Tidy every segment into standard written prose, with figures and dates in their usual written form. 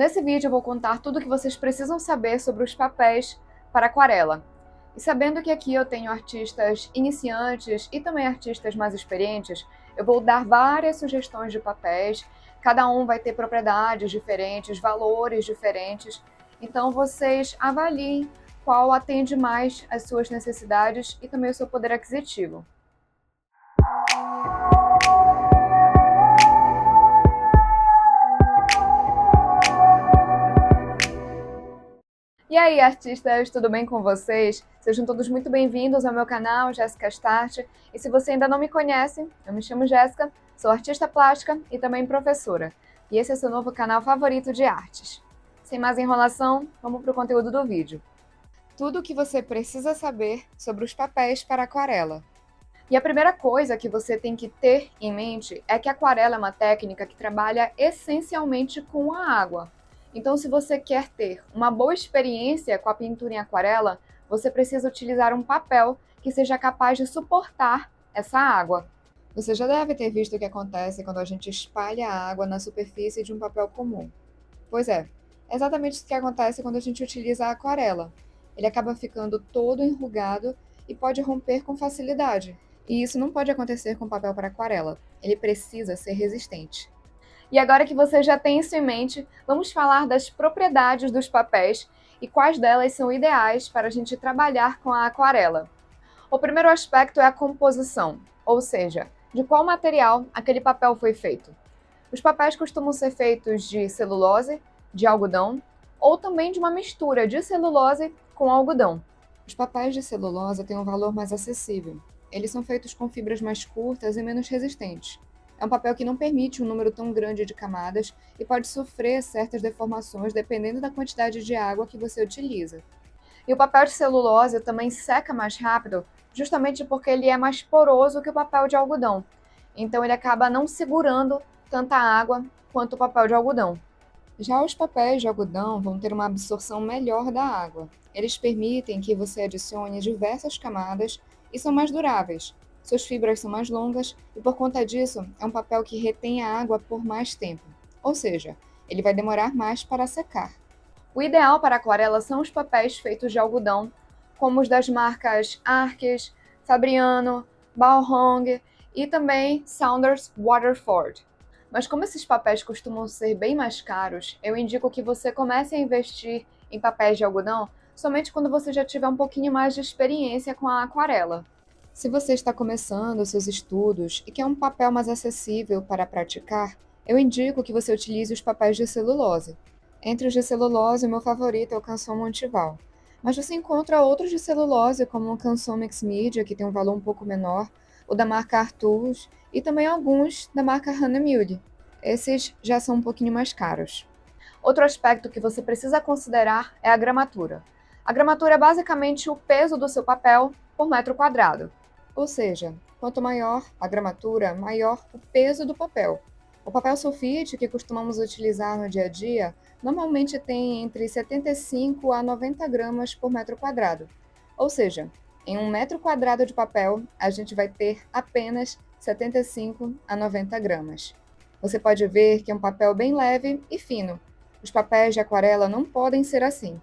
Nesse vídeo eu vou contar tudo o que vocês precisam saber sobre os papéis para aquarela. E sabendo que aqui eu tenho artistas iniciantes e também artistas mais experientes, eu vou dar várias sugestões de papéis, cada um vai ter propriedades diferentes, valores diferentes, então vocês avaliem qual atende mais às suas necessidades e também o seu poder aquisitivo. E aí, artistas, tudo bem com vocês? Sejam todos muito bem-vindos ao meu canal, Jéssica Start. E se você ainda não me conhece, eu me chamo Jéssica, sou artista plástica e também professora. E esse é o seu novo canal favorito de artes. Sem mais enrolação, vamos para o conteúdo do vídeo. Tudo o que você precisa saber sobre os papéis para aquarela. E a primeira coisa que você tem que ter em mente é que a aquarela é uma técnica que trabalha essencialmente com a água. Então, se você quer ter uma boa experiência com a pintura em aquarela, você precisa utilizar um papel que seja capaz de suportar essa água. Você já deve ter visto o que acontece quando a gente espalha a água na superfície de um papel comum. Pois é exatamente isso que acontece quando a gente utiliza a aquarela. Ele acaba ficando todo enrugado e pode romper com facilidade. E isso não pode acontecer com papel para aquarela. Ele precisa ser resistente. E agora que você já tem isso em mente, vamos falar das propriedades dos papéis e quais delas são ideais para a gente trabalhar com a aquarela. O primeiro aspecto é a composição, ou seja, de qual material aquele papel foi feito. Os papéis costumam ser feitos de celulose, de algodão, ou também de uma mistura de celulose com algodão. Os papéis de celulose têm um valor mais acessível. Eles são feitos com fibras mais curtas e menos resistentes. É um papel que não permite um número tão grande de camadas e pode sofrer certas deformações dependendo da quantidade de água que você utiliza. E o papel de celulose também seca mais rápido, justamente porque ele é mais poroso que o papel de algodão. Então ele acaba não segurando tanta água quanto o papel de algodão. Já os papéis de algodão vão ter uma absorção melhor da água. Eles permitem que você adicione diversas camadas e são mais duráveis. Suas fibras são mais longas e, por conta disso, é um papel que retém a água por mais tempo. Ou seja, ele vai demorar mais para secar. O ideal para aquarela são os papéis feitos de algodão, como os das marcas Arques, Fabriano, Balrog e também Saunders Waterford. Mas como esses papéis costumam ser bem mais caros, eu indico que você comece a investir em papéis de algodão somente quando você já tiver um pouquinho mais de experiência com a aquarela. Se você está começando seus estudos e quer um papel mais acessível para praticar, eu indico que você utilize os papéis de celulose. Entre os de celulose, o meu favorito é o Canson Montival. Mas você encontra outros de celulose, como o Canson Mix Media, que tem um valor um pouco menor, o da marca Artus e também alguns da marca Hahnemühle. Esses já são um pouquinho mais caros. Outro aspecto que você precisa considerar é a gramatura. A gramatura é basicamente o peso do seu papel por metro quadrado. Ou seja, quanto maior a gramatura, maior o peso do papel. O papel sulfite, que costumamos utilizar no dia a dia, normalmente tem entre 75 a 90 gramas por metro quadrado. Ou seja, em um metro quadrado de papel, a gente vai ter apenas 75 a 90 gramas. Você pode ver que é um papel bem leve e fino. Os papéis de aquarela não podem ser assim.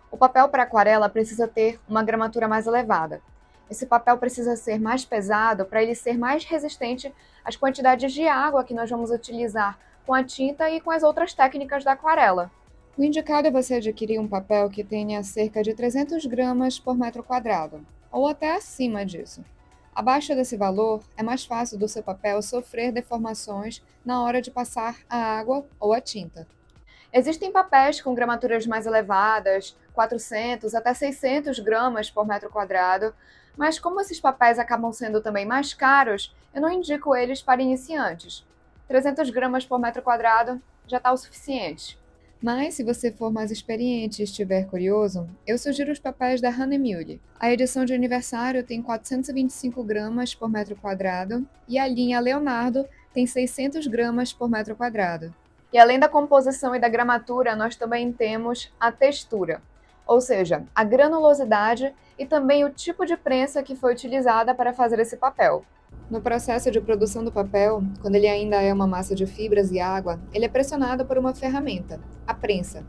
O papel para aquarela precisa ter uma gramatura mais elevada. Esse papel precisa ser mais pesado para ele ser mais resistente às quantidades de água que nós vamos utilizar com a tinta e com as outras técnicas da aquarela. O indicado é você adquirir um papel que tenha cerca de 300 gramas por metro quadrado, ou até acima disso. Abaixo desse valor, é mais fácil do seu papel sofrer deformações na hora de passar a água ou a tinta. Existem papéis com gramaturas mais elevadas, 400 até 600 gramas por metro quadrado, mas como esses papéis acabam sendo também mais caros, eu não indico eles para iniciantes. 300 gramas por metro quadrado já está o suficiente. Mas, se você for mais experiente e estiver curioso, eu sugiro os papéis da Hahnemühle. A edição de aniversário tem 425 gramas por metro quadrado e a linha Leonardo tem 600 gramas por metro quadrado. E além da composição e da gramatura, nós também temos a textura, ou seja, a granulosidade e também o tipo de prensa que foi utilizada para fazer esse papel. No processo de produção do papel, quando ele ainda é uma massa de fibras e água, ele é pressionado por uma ferramenta, a prensa.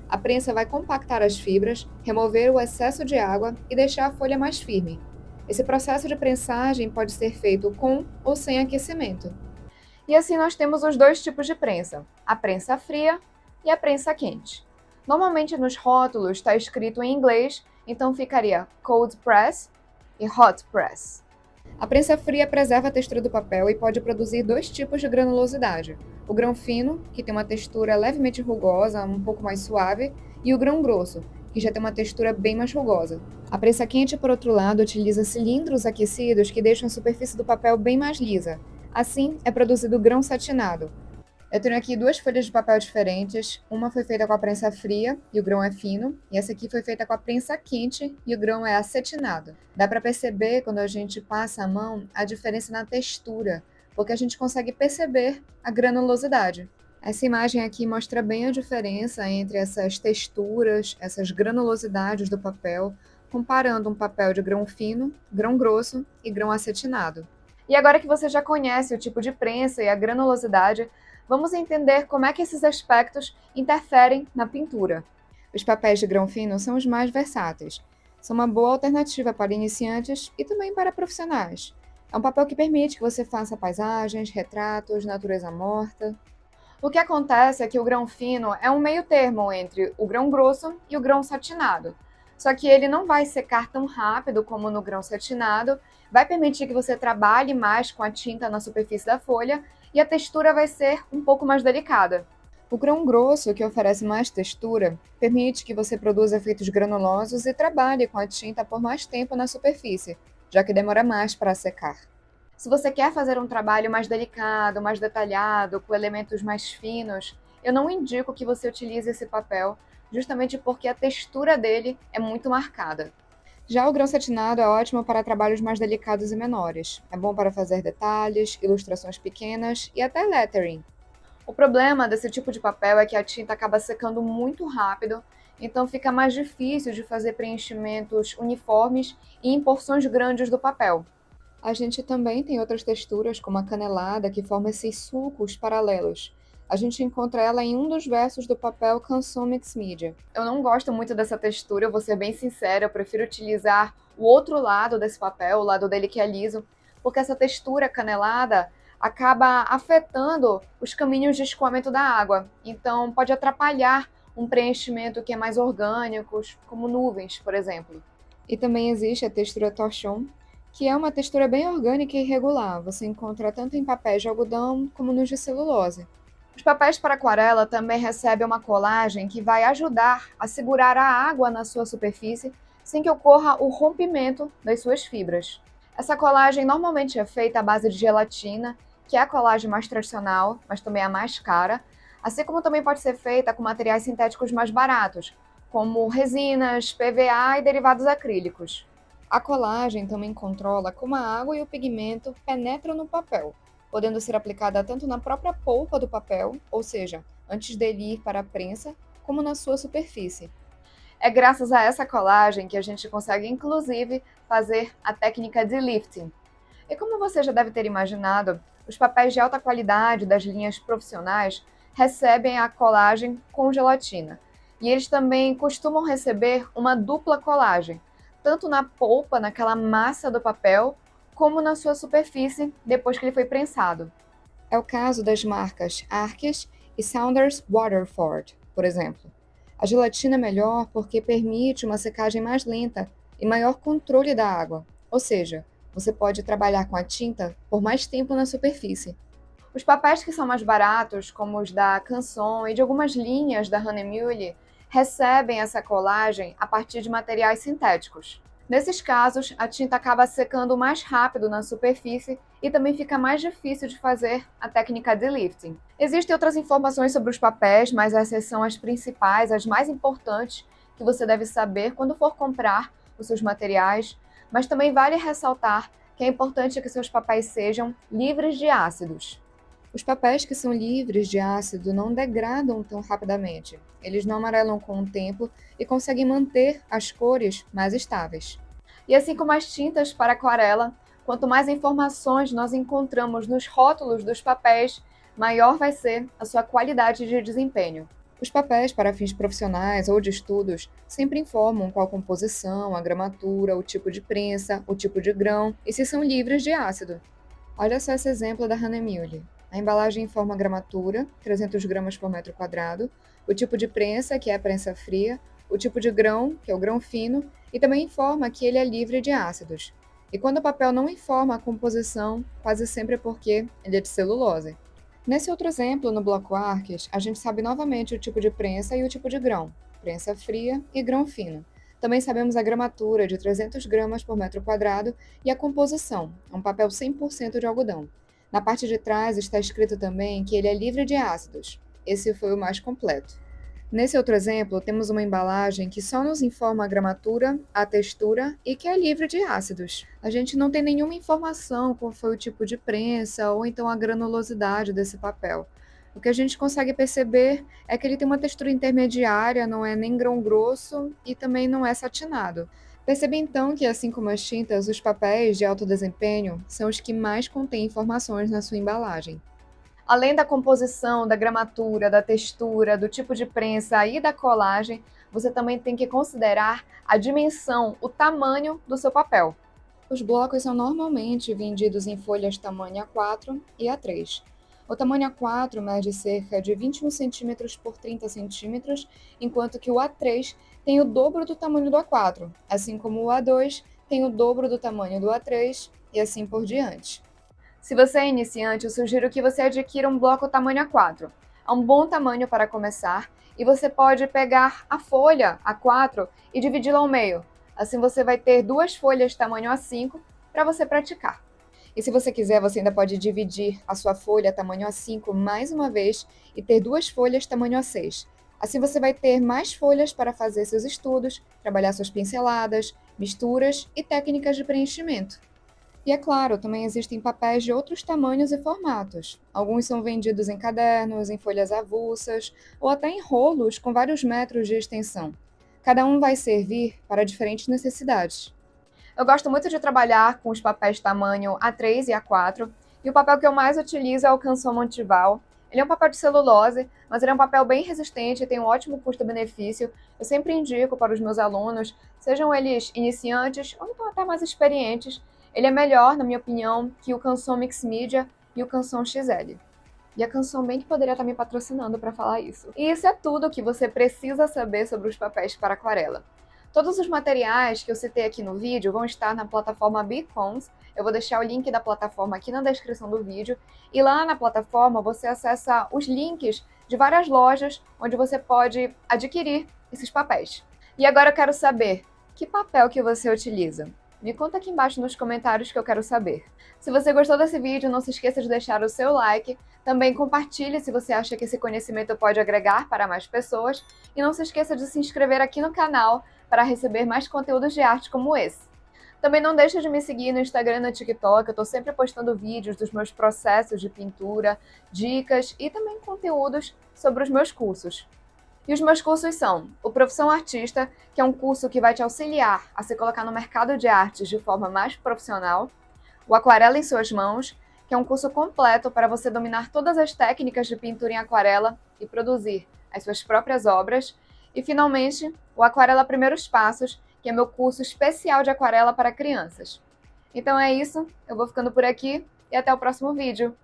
A prensa vai compactar as fibras, remover o excesso de água e deixar a folha mais firme. Esse processo de prensagem pode ser feito com ou sem aquecimento. E assim nós temos os dois tipos de prensa, a prensa fria e a prensa quente. Normalmente nos rótulos está escrito em inglês, então ficaria cold press e hot press. A prensa fria preserva a textura do papel e pode produzir dois tipos de granulosidade: o grão fino, que tem uma textura levemente rugosa, um pouco mais suave, e o grão grosso, que já tem uma textura bem mais rugosa. A prensa quente, por outro lado, utiliza cilindros aquecidos que deixam a superfície do papel bem mais lisa. Assim, é produzido o grão satinado. Eu tenho aqui duas folhas de papel diferentes. Uma foi feita com a prensa fria e o grão é fino, e essa aqui foi feita com a prensa quente e o grão é acetinado. Dá para perceber quando a gente passa a mão a diferença na textura, porque a gente consegue perceber a granulosidade. Essa imagem aqui mostra bem a diferença entre essas texturas, essas granulosidades do papel, comparando um papel de grão fino, grão grosso e grão acetinado. E agora que você já conhece o tipo de prensa e a granulosidade, vamos entender como é que esses aspectos interferem na pintura. Os papéis de grão fino são os mais versáteis. São uma boa alternativa para iniciantes e também para profissionais. É um papel que permite que você faça paisagens, retratos, natureza morta. O que acontece é que o grão fino é um meio termo entre o grão grosso e o grão satinado. Só que ele não vai secar tão rápido como no grão satinado, vai permitir que você trabalhe mais com a tinta na superfície da folha e a textura vai ser um pouco mais delicada. O grão grosso, que oferece mais textura, permite que você produza efeitos granulosos e trabalhe com a tinta por mais tempo na superfície, já que demora mais para secar. Se você quer fazer um trabalho mais delicado, mais detalhado, com elementos mais finos, eu não indico que você utilize esse papel, justamente porque a textura dele é muito marcada. Já o grão satinado é ótimo para trabalhos mais delicados e menores. É bom para fazer detalhes, ilustrações pequenas e até lettering. O problema desse tipo de papel é que a tinta acaba secando muito rápido, então fica mais difícil de fazer preenchimentos uniformes e em porções grandes do papel. A gente também tem outras texturas, como a canelada, que forma esses sulcos paralelos. A gente encontra ela em um dos versos do papel Canson Mix Media. Eu não gosto muito dessa textura, eu vou ser bem sincera, eu prefiro utilizar o outro lado desse papel, o lado dele que é liso, porque essa textura canelada acaba afetando os caminhos de escoamento da água. Então pode atrapalhar um preenchimento que é mais orgânico, como nuvens, por exemplo. E também existe a textura torchon, que é uma textura bem orgânica e irregular. Você encontra tanto em papéis de algodão como nos de celulose. Os papéis para aquarela também recebem uma colagem que vai ajudar a segurar a água na sua superfície sem que ocorra o rompimento das suas fibras. Essa colagem normalmente é feita à base de gelatina, que é a colagem mais tradicional, mas também a mais cara, assim como também pode ser feita com materiais sintéticos mais baratos, como resinas, PVA e derivados acrílicos. A colagem também controla como a água e o pigmento penetram no papel, podendo ser aplicada tanto na própria polpa do papel, ou seja, antes dele ir para a prensa, como na sua superfície. É graças a essa colagem que a gente consegue, inclusive, fazer a técnica de lifting. E como você já deve ter imaginado, os papéis de alta qualidade das linhas profissionais recebem a colagem com gelatina. E eles também costumam receber uma dupla colagem, tanto na polpa, naquela massa do papel, como na sua superfície depois que ele foi prensado. É o caso das marcas Arches e Saunders Waterford, por exemplo. A gelatina é melhor porque permite uma secagem mais lenta e maior controle da água, ou seja, você pode trabalhar com a tinta por mais tempo na superfície. Os papéis que são mais baratos, como os da Canson e de algumas linhas da Hahnemühle, recebem essa colagem a partir de materiais sintéticos. Nesses casos, a tinta acaba secando mais rápido na superfície e também fica mais difícil de fazer a técnica de lifting. Existem outras informações sobre os papéis, mas essas são as principais, as mais importantes que você deve saber quando for comprar os seus materiais, mas também vale ressaltar que é importante que seus papéis sejam livres de ácidos. Os papéis que são livres de ácido não degradam tão rapidamente. Eles não amarelam com o tempo e conseguem manter as cores mais estáveis. E assim como as tintas para aquarela, Quanto mais informações nós encontramos nos rótulos dos papéis, maior vai ser a sua qualidade de desempenho. Os papéis para fins profissionais ou de estudos sempre informam qual composição, a gramatura, o tipo de prensa, o tipo de grão e se são livres de ácido. Olha só esse exemplo da Hahnemühle. A embalagem informa a gramatura, 300 gramas por metro quadrado, o tipo de prensa, que é a prensa fria, o tipo de grão, que é o grão fino, e também informa que ele é livre de ácidos. E quando o papel não informa a composição, quase sempre é porque ele é de celulose. Nesse outro exemplo, no bloco Arques, a gente sabe novamente o tipo de prensa e o tipo de grão, prensa fria e grão fino. Também sabemos a gramatura de 300 gramas por metro quadrado e a composição, um papel 100% de algodão. Na parte de trás está escrito também que ele é livre de ácidos. Esse foi o mais completo. Nesse outro exemplo, temos uma embalagem que só nos informa a gramatura, a textura e que é livre de ácidos. A gente não tem nenhuma informação qual foi o tipo de prensa ou então a granulosidade desse papel. O que a gente consegue perceber é que ele tem uma textura intermediária, não é nem grão grosso e também não é satinado. Perceba então que, assim como as tintas, os papéis de alto desempenho são os que mais contêm informações na sua embalagem. Além da composição, da gramatura, da textura, do tipo de prensa e da colagem, você também tem que considerar a dimensão, o tamanho do seu papel. Os blocos são normalmente vendidos em folhas tamanho A4 e A3. O tamanho A4 mede cerca de 21 cm por 30 cm, enquanto que o A3 tem o dobro do tamanho do A4, assim como o A2 tem o dobro do tamanho do A3 e assim por diante. Se você é iniciante, eu sugiro que você adquira um bloco tamanho A4. É um bom tamanho para começar e você pode pegar a folha A4 e dividi-la ao meio. Assim você vai ter duas folhas tamanho A5 para você praticar. E se você quiser, você ainda pode dividir a sua folha tamanho A5 mais uma vez e ter duas folhas tamanho A6. Assim você vai ter mais folhas para fazer seus estudos, trabalhar suas pinceladas, misturas e técnicas de preenchimento. E é claro, também existem papéis de outros tamanhos e formatos. Alguns são vendidos em cadernos, em folhas avulsas ou até em rolos com vários metros de extensão. Cada um vai servir para diferentes necessidades. Eu gosto muito de trabalhar com os papéis tamanho A3 e A4, e o papel que eu mais utilizo é o Canson Montival. Ele é um papel de celulose, mas ele é um papel bem resistente e tem um ótimo custo-benefício. Eu sempre indico para os meus alunos, sejam eles iniciantes ou então até mais experientes, ele é melhor, na minha opinião, que o Canson Mix Media e o Canson XL. E a Canson bem que poderia estar me patrocinando para falar isso. E isso é tudo o que você precisa saber sobre os papéis para aquarela. Todos os materiais que eu citei aqui no vídeo vão estar na plataforma Beacons. Eu vou deixar o link da plataforma aqui na descrição do vídeo. E lá na plataforma você acessa os links de várias lojas onde você pode adquirir esses papéis. E agora eu quero saber, que papel que você utiliza? Me conta aqui embaixo nos comentários que eu quero saber. Se você gostou desse vídeo, não se esqueça de deixar o seu like. Também compartilhe se você acha que esse conhecimento pode agregar para mais pessoas. E não se esqueça de se inscrever aqui no canal para receber mais conteúdos de arte como esse. Também não deixe de me seguir no Instagram e no TikTok, eu estou sempre postando vídeos dos meus processos de pintura, dicas e também conteúdos sobre os meus cursos. E os meus cursos são o Profissão Artista, que é um curso que vai te auxiliar a se colocar no mercado de artes de forma mais profissional, o Aquarela em Suas Mãos, que é um curso completo para você dominar todas as técnicas de pintura em aquarela e produzir as suas próprias obras, e finalmente o Aquarela Primeiros Passos, que é meu curso especial de aquarela para crianças. Então é isso, eu vou ficando por aqui e até o próximo vídeo.